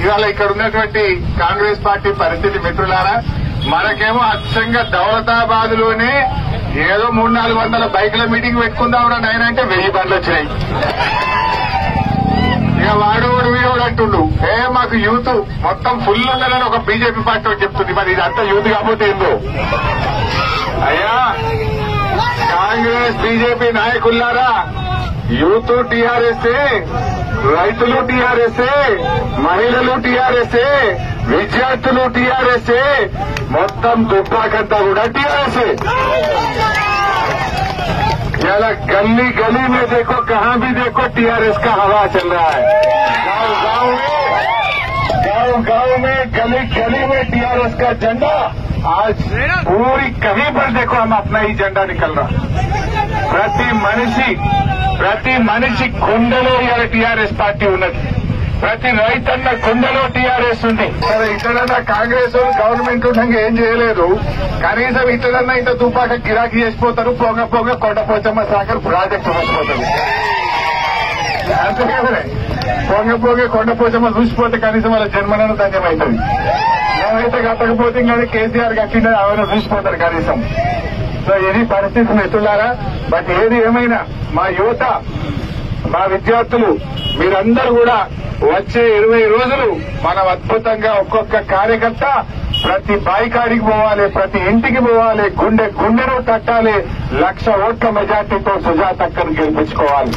ఇవాళ ఇక్కడ ఉన్నటువంటి కాంగ్రెస్ పార్టీ పరిస్థితి మిత్రులారా, మనకేమో అచ్చంగా దౌలతాబాద్ లోనే ఏదో 300-400 బైకుల మీటింగ్ పెట్టుకుందాం నాయన అంటే 1000 బండ్లు వచ్చినాయి. ఇక వాడోడు వీడోడు అంటుండు, మాకు యూత్ మొత్తం ఫుల్ ఉందని ఒక బీజేపీ పార్టీ చెప్తుంది. మరి ఇదంతా యూత్ కాకపోతే ఏందో అయ్యా. కాంగ్రెస్ బీజేపీ నాయకులారా, యూత్ టీఆర్ఎస్ఏ, రైతులు టీఆర్ఎస్ఏ, మహిళలు టీఆర్ఎస్ఏ, విద్యార్థులు టీఆర్ఎస్ఏ, మొత్తం దుబ్బాకంతా కూడా టీఆర్ఎస్ఏ. याला गली गली में देखो, कहां भी देखो टीआरएस का हवा चल रहा है. गांव में गली गली में टीआरएस का झंडा आज पूरी कहीं पर देखो हम अपना ही झंडा निकल रहा. ప్రతి మనిషి గుండెలో ఇవాళ టీఆర్ఎస్ పార్టీ ఉన్నది. ప్రతి రైతన్న గుండెలో టీఆర్ఎస్ ఉంది. సరే ఇతడన్నా కాంగ్రెస్ గవర్నమెంట్ ఉండగా ఏం చేయలేదు, కనీసం ఇతడన్నా ఇంత తుపాక గిరాకీ చేసిపోతారు. పోగా కొండపోచమ్మ సాగర్ ప్రాజెక్టు చూసిపోతారు. అంతే కదనే, పోగా కొండపోచమ్మ చూసిపోతే కనీసం వాళ్ళ జన్మనను ధన్యమవుతుంది. ఏమైతే కట్టకపోతే ఇంకా కేసీఆర్ కట్టిండే అవన్నీ చూసిపోతారు కనీసం. సో ఇది పరిస్థితి మిత్రులారా. బట్ ఏది ఏమైనా మా యువత, మా విద్యార్థులు మీరందరూ కూడా వచ్చే 20 రోజులు మనం అద్భుతంగా ఒక్కొక్క కార్యకర్త ప్రతి బాయికాడికి పోవాలి, ప్రతి ఇంటికి పోవాలి, గుండెను తట్టాలి, 1,00,000 ఓట్ల మెజార్టీతో సుజాతక్కను గెలిపించుకోవాలి.